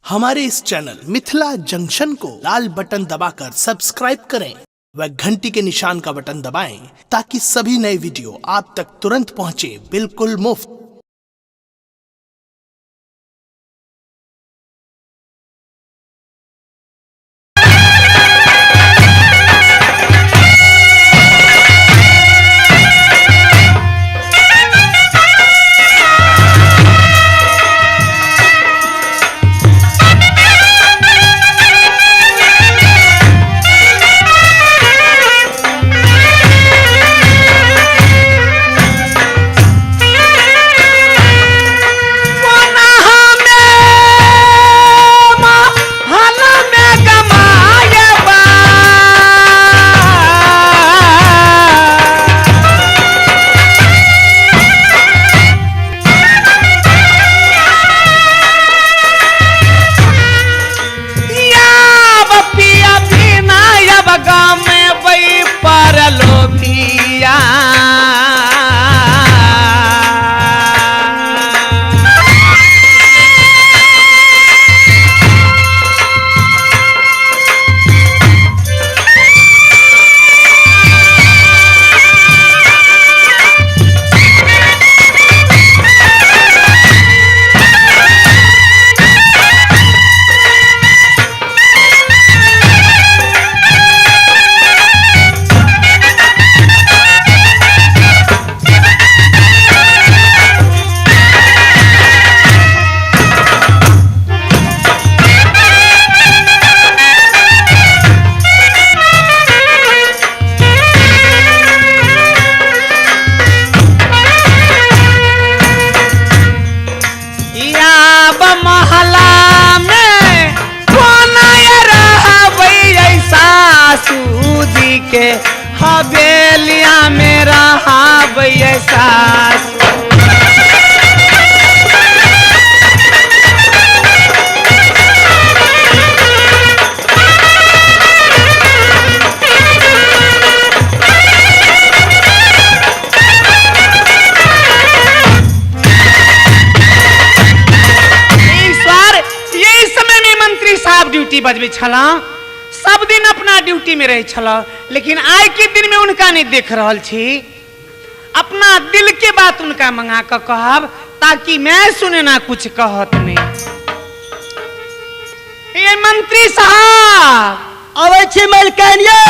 हमारे इस channel Mithila junction को लाल button दबाकर सब्सक्राइब करें व घंटी के निशान का बटन दबाएं ताकि सभी नए वीडियो आप तक तुरंत पहुंचे बिल्कुल मुफ्त। के हवेलिया में रहा सास यही समय में मंत्री साहब ड्यूटी बजबे छला, सब दिन अपना ड्यूटी में रहे छला, लेकिन आज के दिन में उनका नहीं देख रहा छी। अपना दिल के बात उनका मंगा कर कहब ताकि मैं सुने ना कुछ कहत नहीं। ये मंत्री साहब अबे छी मलकानिये,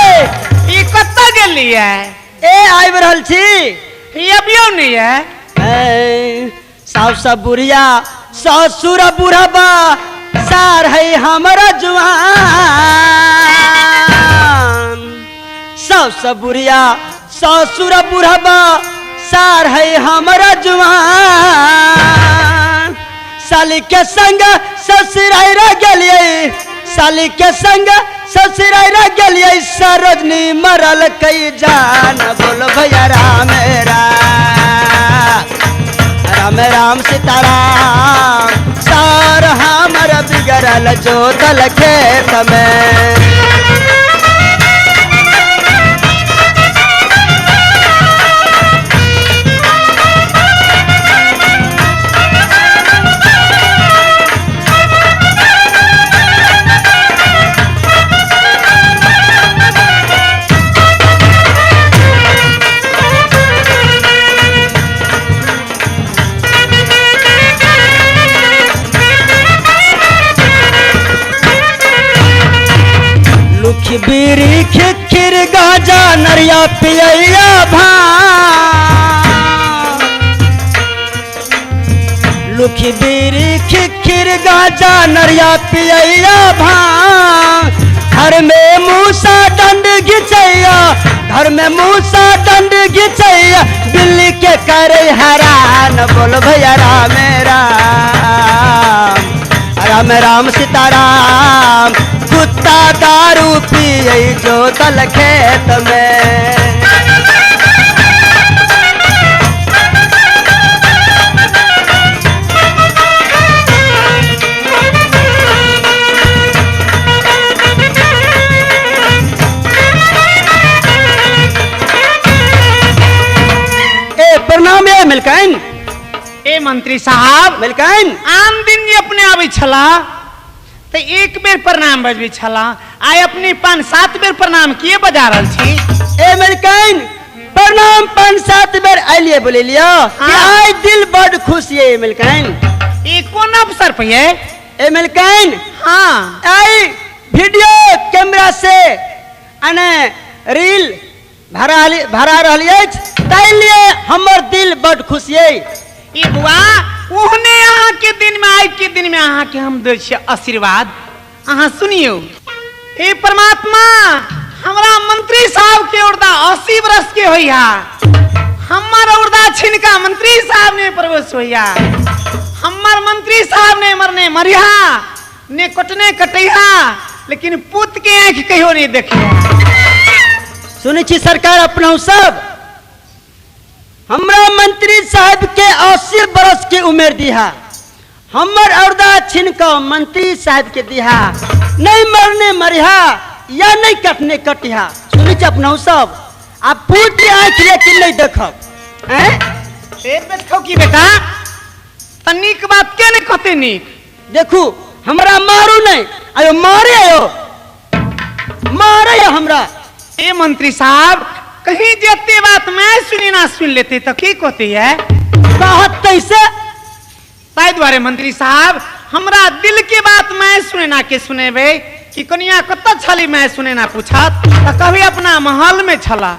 ये कत्ता गेलिए? ए आइब रहल छी। ये अबियो नहीं है। सास बुढ़िया ससुर बुढ़बा सार है हमारा जवान। सास बुढ़िया ससुर बुढ़बा सार है हमारा जवान। साली के संग ससुराई रह गलिए, साली के संग ससुराई रह गलिए। सरोजनी मरल कई जान, बोलो भैया राम राम राम सीताराम। सार हमर बिगड़ल जोतल खेत में। बीरी खिर गाजा नरिया पिया भांग। लुखी बीरी खिर गाजा नरिया पिया भांग। घर में मूसा डंड घिचैया, घर में मूसा डंड घिचैया। बिल्ली के करे हैरान, बोल भैया राम राम राम राम सीताराम। कुत्ता दारू पिए जो तल खेत में। प्रणाम है मिलकैन। ए मंत्री साहब मिलकैन आम दिन ये अपने आवे छला, तो एक बेर प्रणाम बजबे छला आय अपने 5-7 बेर प्रणाम किए बजा रहल छी ए मलकाइन प्रणाम 5-7 बेर आइलिए बोले लियो कि आय दिल बड़ खुश ये मलकाइन। ये कौन अवसर पे है ए मलकाइन हाँ आई वीडियो कैमरा से अने रील भरा रहली अछि ताहि लिए हमर दिल बड़ खुश ये। ये बुआ ओहने अहाँ के दिन में आज के दिन में अहाँ के हम दे छियै आशीर्वाद अहाँ सुनियो। हे परमात्मा हमरा मंत्री साहब के उर्दा 80 वर्ष के होइया हमर उर्दा छिनका मंत्री साहब ने प्रवेश होइया हमर मंत्री साहब ने मरने मरिया ने कटने कटैया लेकिन पुत के आंख कहियो नहीं देखिया। सुनै छी सरकार अपना सब हमरा मंत्री साहब के 80 बरस की उम्र दिहा हमर औरदा छिनका मंत्री साहब के दिहा नहीं मरने मरिहा या नहीं कटने कटिहा। सुनै छी अपना सब आप पूत आंख लेकिन नहीं देखब हैं ए देखो की बेटा तनिक बात के ने कहते निक देखू हमरा मारू नहीं आयो मारे हमरा। ए मंत्री साहब कहीं जेते बात मैं सुनी ना सुन लेते तो की कहते है कहत कैसे ताई द्वारे मंत्री साहब हमरा दिल के बात मैं सुने ना के सुनेबे कि कनिया कत छली मैं सुने ना पूछत तो कभी अपना महल में छला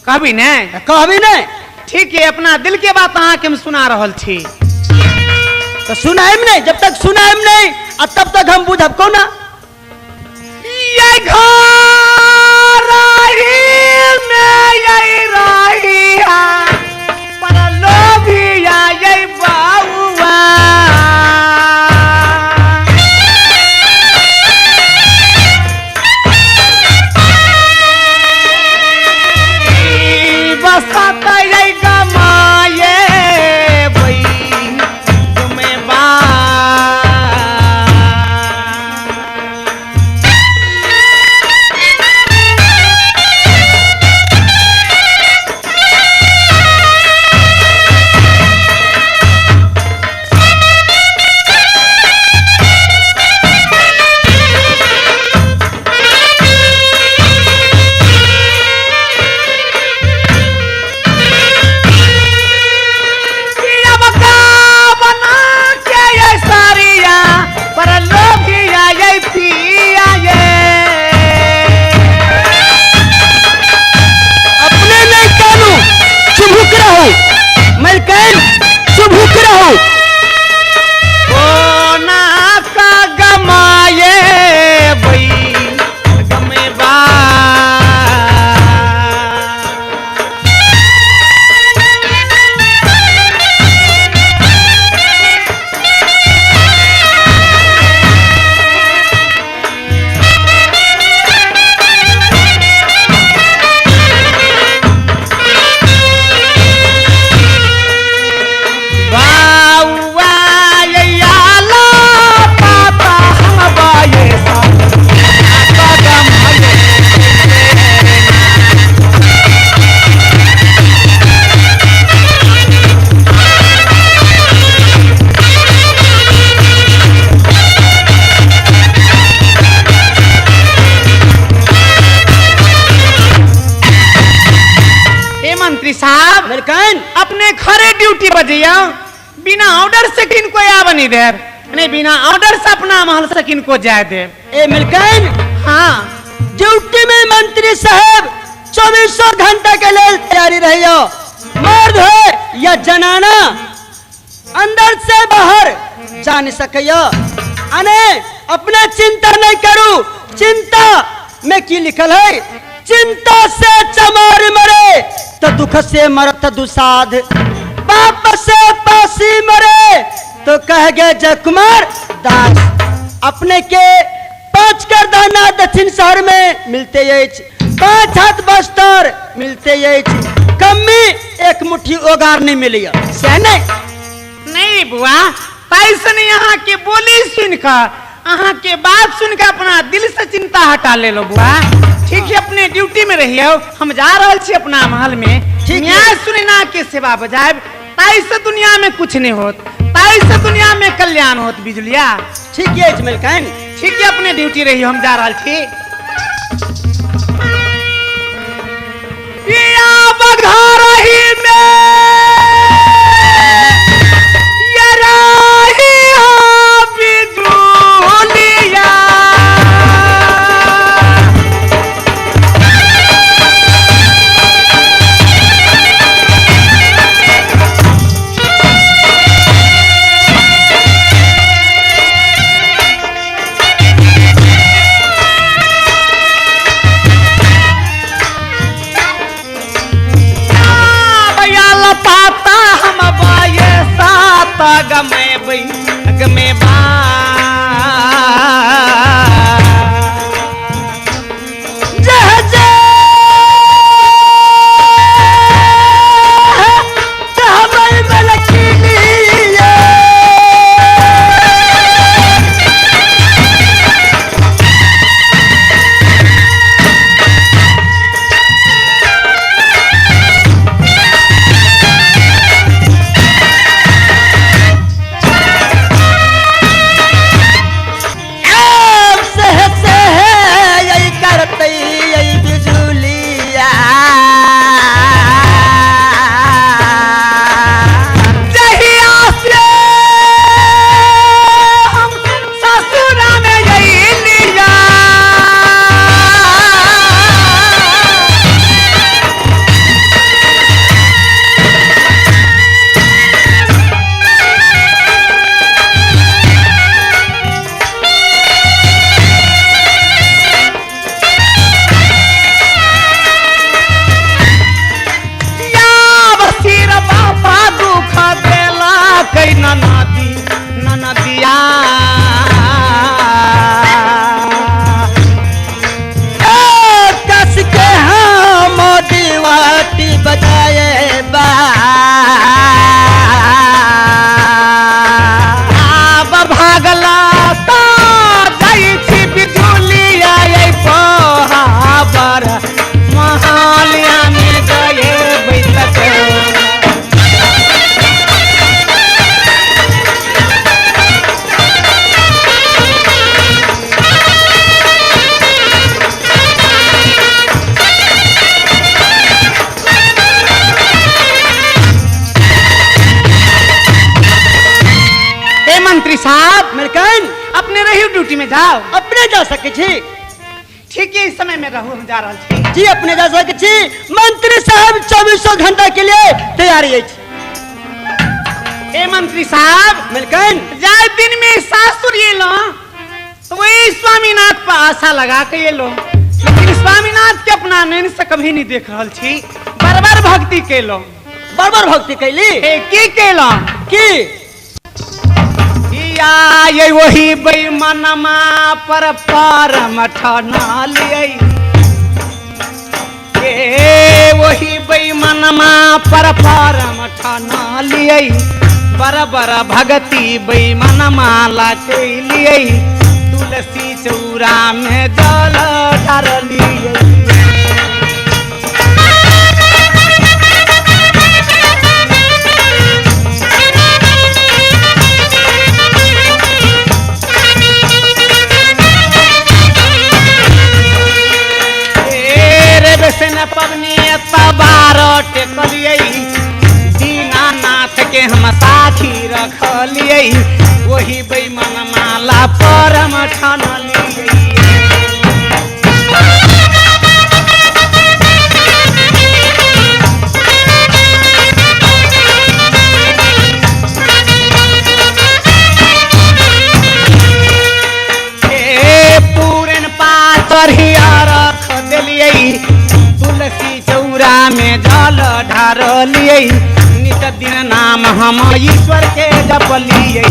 कभी ने कहबी नहीं ठीक है अपना दिल के बात अहाँ के हम सुना रहल छी तो सुनाएम नहीं जब तक सुनाएम नहीं और तब तक हम बुझब कोना। ये घर रही में यही रही पर लोभिया यही बाबुआ बसत यही गमाए भाई तुम्हें बा अपने खरे ड्यूटी बजिया बिना ऑर्डर से किन को या बनी दे नहीं बिना ऑर्डर से अपना महल से किन को जाए दे। ए मिलकन हाँ ड्यूटी में मंत्री साहब 24 घंटा के लिए तैयारी रहियो मर्द हो या जनाना अंदर से बाहर जा नहीं सकियो अने अपने चिंता नहीं करू चिंता में की लिखल है चिंता से चमार मरे तो दुख से मरत दुसाध पाप से पासी मरे तो कह गए जय कुमार दास अपने के 5 करदाना दक्षिण शहर में मिलते 5 हाथ बस्तर मिलते कमी 1 मुट्ठी ओगार नहीं मिली नहीं बुआ पैसे यहाँ के बोली सुनकर अहाँ के बात सुनकर अपना दिल से चिंता हटा ले लो बुआ ठीक है अपने ड्यूटी में रहिए हम जा रहे छी अपना महल में न्याय सुनना के सेवा बजाय ताई से दुनिया में कुछ नहीं होत ताई से दुनिया में कल्याण होत बिजलिया ठीक है ठीक है अपने ड्यूटी रही हम जा रहा थी या बघारही में ये राही हो बिजुलिया गमे बा अपने रही ड्यूटी में जाओ अपने जा सके छी ठीक है इस समय में रहू हम जा रहा छी जी अपने जा सके छी मंत्री साहब 24 घंटा के लिए तैयारी है ए मंत्री साहब मिलकन जाए दिन में सासुर ये लो तो वही स्वामीनाथ पर आशा लगा के ये लो लेकिन स्वामीनाथ के अपना नैन से कभी नहीं देख रहा छी बरबर भक्ति के लो बरबर भक्ति कैली की के लो की ये वही बेईमानमा पर मठना लिये ये वही बेईमानमा पर मठना लिये बराबर भगती बेईमानमा ला के लिए तुलसी चौरा में जल ढार लिए पवनी टेकलिए दीनानाथ के हम साथी रखलिए वही बेईमान माला परम ठानलिए पूरन पातर रख दिलिए तुलसी चौरा में जल ढार लिए नित दिन नाम हम ईश्वर के जपलिए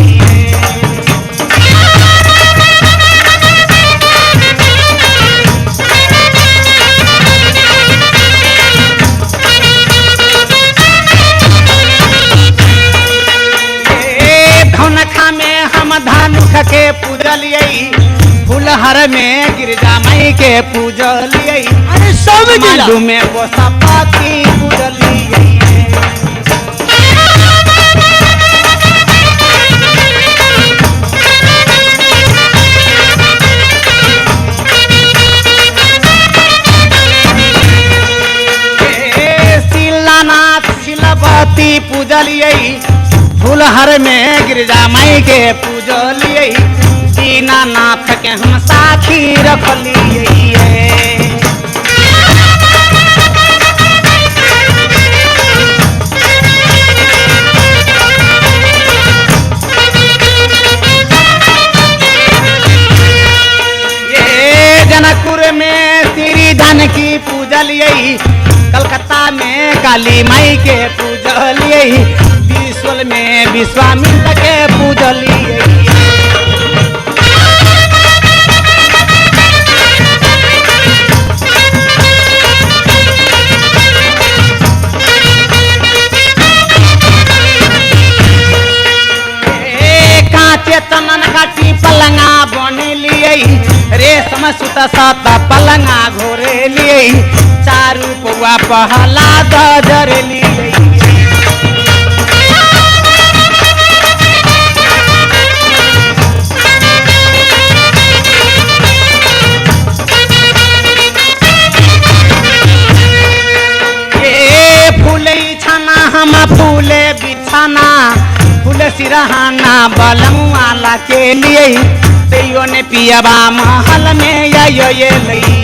धनखा में हम धनुख के पूजलिए फूलहर में गिरजा माई के पूजलिए अरे सब मालूम में वो सपाती पूजलिए की पूजलिए फूलहर में गिरजा माई के पूजलिए दीनानाथ के हम साथी रखलिए जनकपुर में श्री धन की पूजलिए कलकत्ता में काली माई के पूजलिए विश्वल में विश्वामित्र के पूजलिए कांचे चंदन काटी पलंगा बने लिए रेशम सुत सात पलंगा घोरे लिए चारू पौआ पहला दजर लिए फूले छाना हम फूले बिछाना फूले सिरहाना बलमुआला के लिए तैयो ने पियाबा महल में ये लइए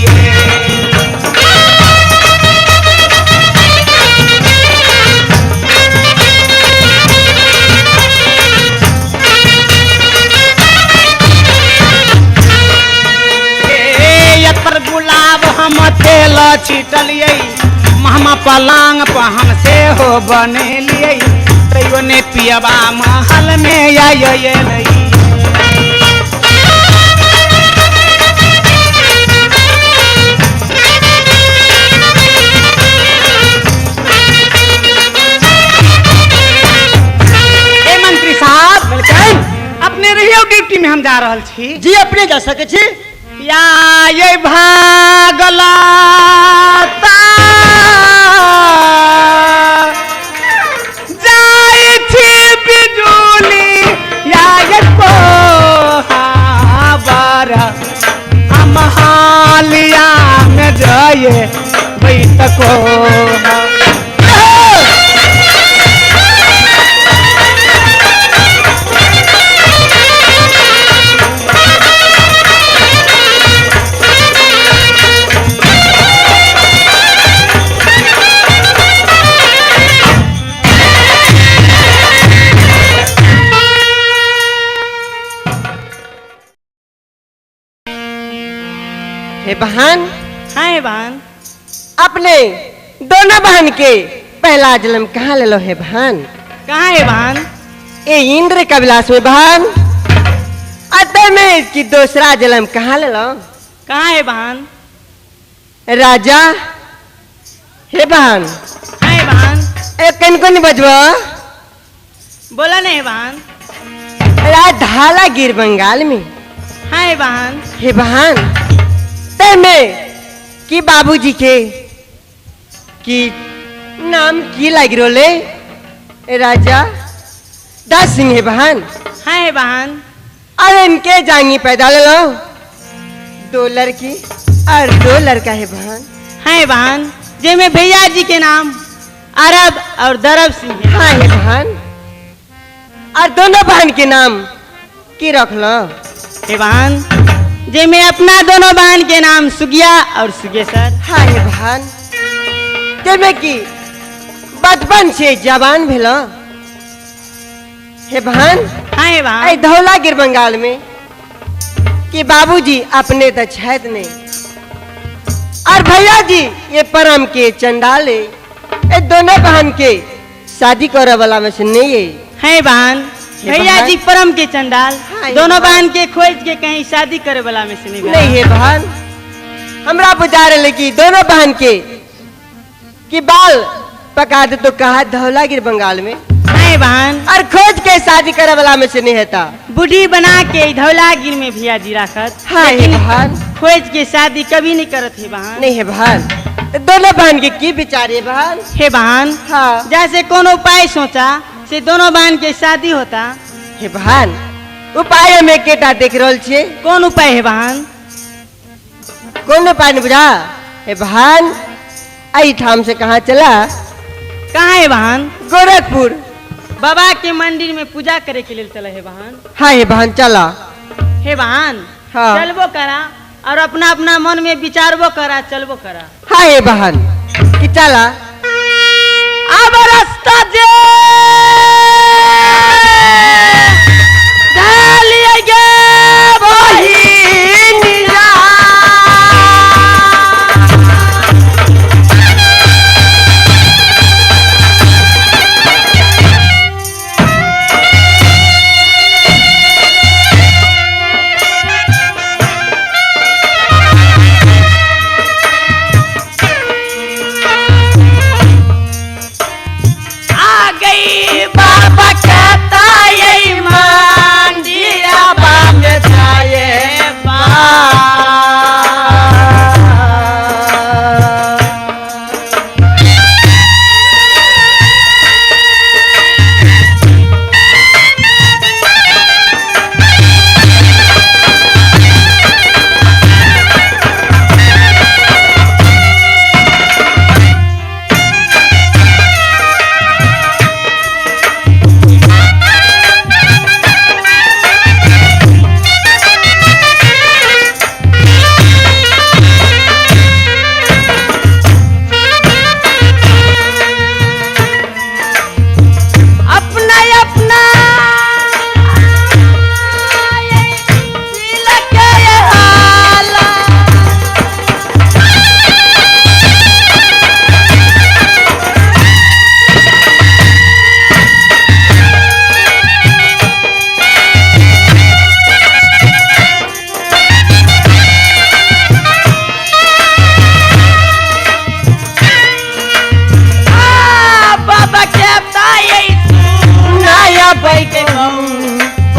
पर गुलाब हम तेल छिटलिए महमा पलंग पर हमसे हो बने लिए तैयो ने पियाबा महल में ये लइए अपने रहियो ड्यूटी में हम जा रहल छी जी अपने जा सके छी या ये भागला जाई थी बिजुली या ये कोहाबर हम हालिया में जाए बैठ को हे बहन हाँ बहन अपने दोनों बहन के पहला जन्म कहाँ ले लो है बहन कहाँ है बहन ए इंद्र का विलास में बहन अतः में इसकी दूसरा जन्म कहाँ ले लो कहाँ है बहन राजा हे बहन हाँ बहन ए कन को नहीं बजवा बोला नहीं बहन ढाला गिर बंगाल में हाँ बहन हे बहन में कि बाबूजी के कि नाम की लग रोले राजा दास सिंह है बहन हाँ बहन अरे इनके जांगी पैदा ले लो 2 लड़की और 2 लड़का है बहन हाँ बहन जे में भैया जी के नाम अरब और दरब सिंह है हाँ है बहन और दोनों बहन के नाम की रख लो हे बहन जे में अपना दोनों बहन के नाम सुगिया और सुगेसर हाँ है बहन जे में की बचपन से जवान भेलो हे बहन हाँ है बहन आई धौला गिर बंगाल में कि बाबूजी अपने तो छैत नहीं और भैया जी ये परम के चंडाले ये दोनों बहन के शादी करे वाला में से नहीं है बहन भैया जी परम के चंडाल हाँ, दोनों बहन के खोज के कहीं शादी करे वाला में से नहीं है बहन हमरा बुझा रहे कि दोनों बहन के कि बाल पका दे तो कहा धौला गिर बंगाल में है बहन और खोज के शादी करे वाला में से नहीं है बूढ़ी बना के धौलागिर में भैया जी रखत हाँ है बहन खोज के शादी कभी नहीं करत है बहन नहीं है बहन दोनों बहन के की विचार है बहन हे बहन हाँ जैसे कौन उपाय सोचा से दोनों बहन के शादी होता हे बहन उपाय में केटा देख रहल छे कौन उपाय है बहन कौन उपाय नहीं बुझा हे बहन आई ठाम से कहाँ चला कहाँ है बहन गोरखपुर। बाबा के मंदिर में पूजा करे के लिए चले हे बहन। हाँ ये बहन चला। हे बहन हाँ। चलबो करा और अपना अपना मन में विचारबो करा, चलबो करा। हाँ ये बहन कि चला। अब रास्ता जे ढालिए गे बहिनिया। बाबा कहता यही मंदिरा बांध जाए बा।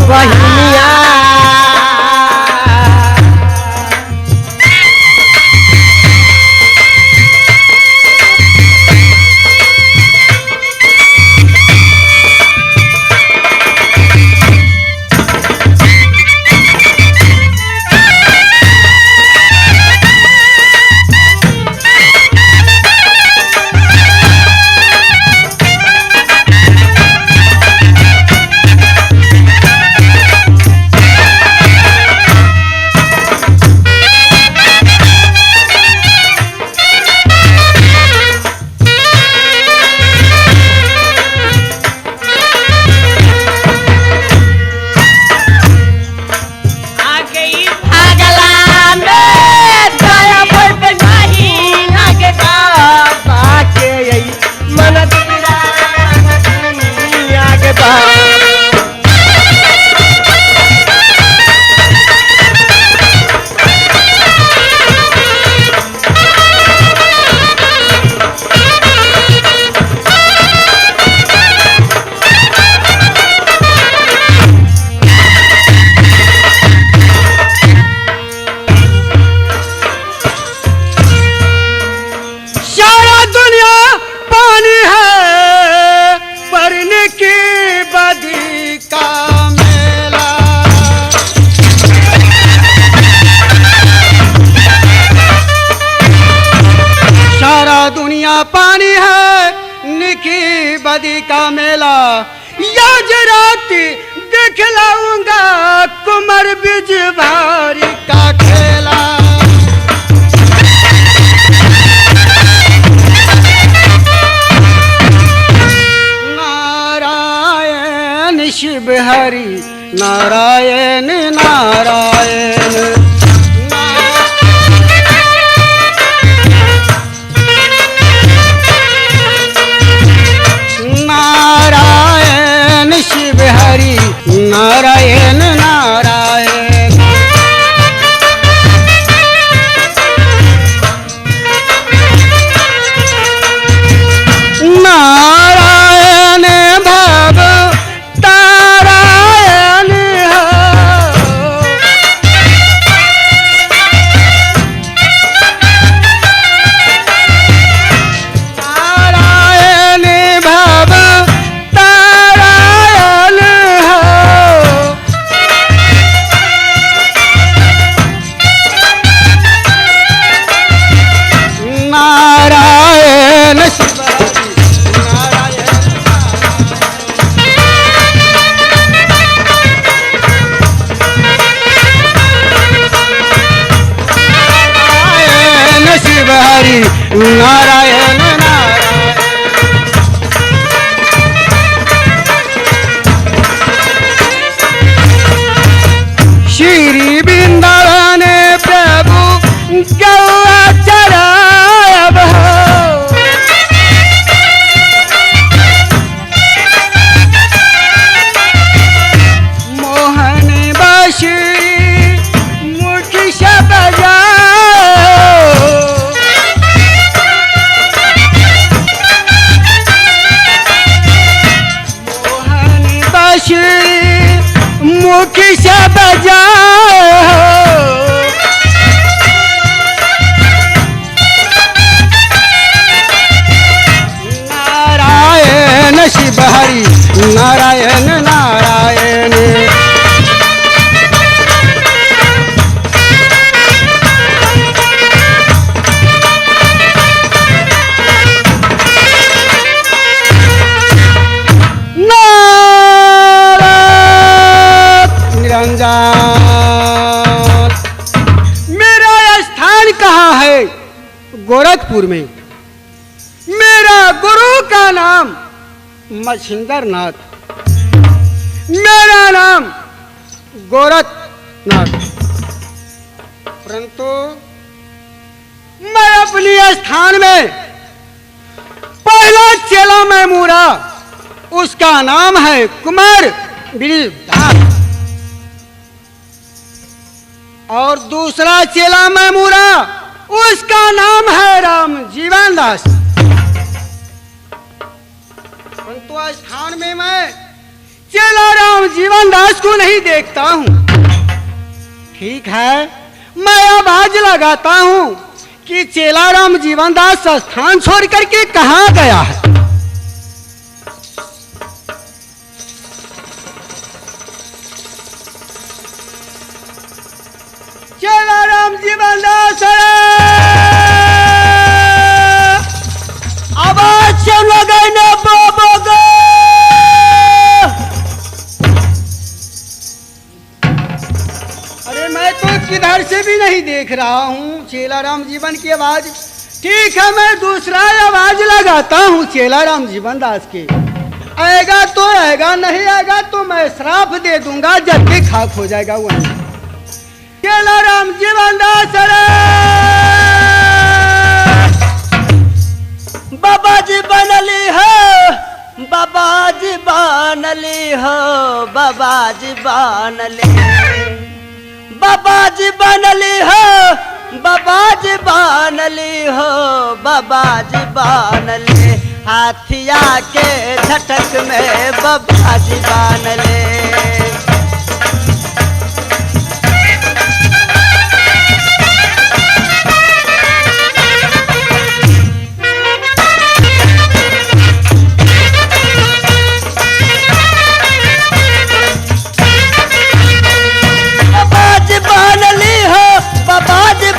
बहिनिया पानी है निकी बदी का मेला। याज राती देख लाऊंगा कुमर बिज भारी का खेला। नारायण शिव हरि नारायण नारायण। नारायण शिव हरि नारायण नारायण। नारायण भव तारायण हो। नारायण नारायण। श्री वृंदावन प्रभु गौआ चराब हो, मोहन बांसुरी मुट्ठी से बजाओ, मोहन बांसुरी मुट्ठी से बजाओ, नारायण शिव हरि नारायण नारायण। निरंजन। मेरा स्थान कहाँ है? गोरखपुर में। मेरा गुरु का नाम मछिंदर नाथ, मेरा नाम गोरखनाथ। परंतु मैं अपने स्थान में पहला चेला मैं मूरा, उसका नाम है कुमार गिरिदास, और दूसरा चेला मैं मूरा, उसका नाम है राम जीवन दास। परंतु स्थान में मैं चेला राम जीवन दास को नहीं देखता हूं। ठीक है, मैं आवाज लगाता हूं कि चेला राम जीवन दास स्थान छोड़ करके कहां गया है। चेला राम जीवन दास आवाज से लगाने बाबा गो। अरे मैं तो किधर से भी नहीं देख रहा हूँ चेला राम जीवन की आवाज। ठीक है, मैं दूसरा आवाज लगाता हूँ चेला राम जीवन दास के। आएगा तो आएगा, नहीं आएगा तो मैं श्राप दे दूंगा, जब भी खाक हो जाएगा वहीं। चेला राम जीवन दास बाबा जी बनली हो, बाबा जी बनली हो, बाबा जी बनली, बाबा जी बनली हो, बाबा जी बनली हो, बाबा जी बनली, हाथिया के झटक में बाबा जी बनले। बाबा जी बनली, बाबा जी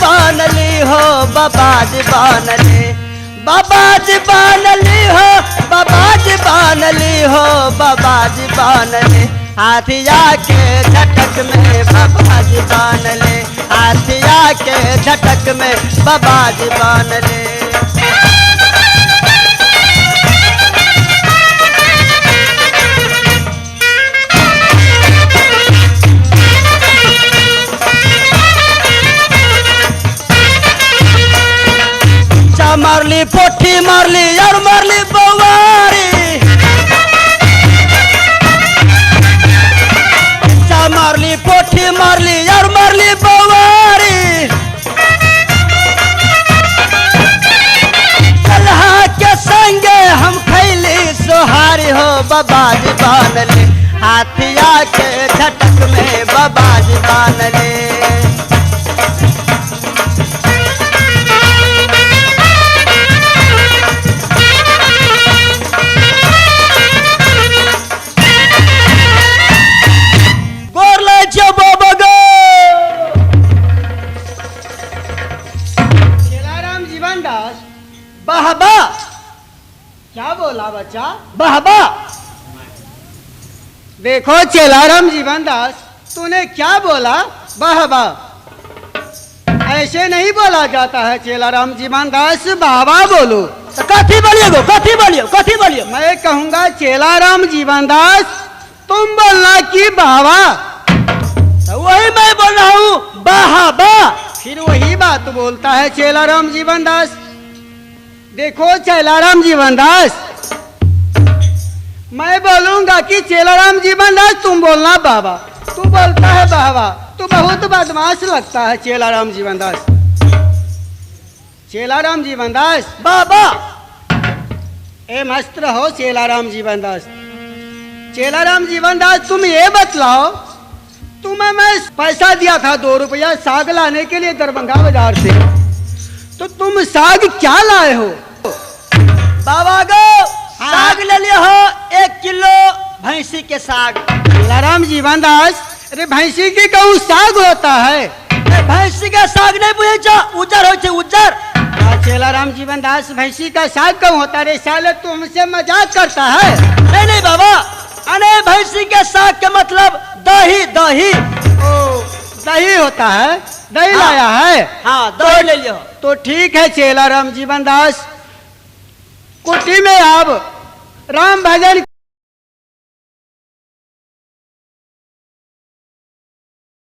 बनली हो, बाबा जी बनली हो, बाबा जी बनली, हाथिया के झटक में बाबा जी बनले, हाथिया के झटक में बाबा जी बनले। मारली पोठी मारली और मारली बवारी, मारली पोठी मारली और मारली बवारी, कलहा के संगे हम खैली सोहारी हो, बाबा जी बनले, हाथिया के झटक में बाबा जी बनले। बहबा क्या बोला बच्चा? बहबा। देखो चेलाराम जीवन दास, तूने क्या बोला? बहबा। ऐसे नहीं बोला जाता है चेलाराम जीवन दास, बाबा बोलो। तो कथी बोलिए गो, कथी बोलियो, कथी बोलियो? मैं कहूँगा चेलाराम जीवन दास, तुम बोलना कि बाबा। तो वही मैं बोल रहा हूँ, बाबा। फिर वही बात बोलता है चेलाराम जीवन दास। देखो चेलाराम जीवन दास, मैं बोलूंगा कि चेलाराम जीवन दास, तुम बोलना बाबा। तू बोलता है बाबा, तू बहुत बदमाश लगता है चेलाराम जीवन दास। चेलाराम जीवन दास, बाबा। ए मस्त रहो चेलाराम जीवन दास। चेलाराम जीवन दास, तुम ये बतलाओ, तुम्हें मैं पैसा दिया था 2 रुपया साग लाने के लिए दरभंगा बाजार से, तो तुम साग क्या लाए हो? बाबा गो, साग ले लियो हो 1 किलो भैंसी के साग। चेलाराम जीवन दास, अरे भैंसी की कहूँ साग होता है? भैंसी का साग नहीं बुझे छो, उजर हो छे, उजर। चेलाराम जीवन दास, भैंसी का साग क्यों होता है? साले तू हमसे मजाक करता है? नहीं नहीं बाबा, अरे भैंसी के साग के मतलब दही, दही। ओ, दही होता है, दही हाँ, लाया है? हाँ, दही ले लियो। तो ठीक है चेलाराम जीवन दास, कुटी में अब राम भजन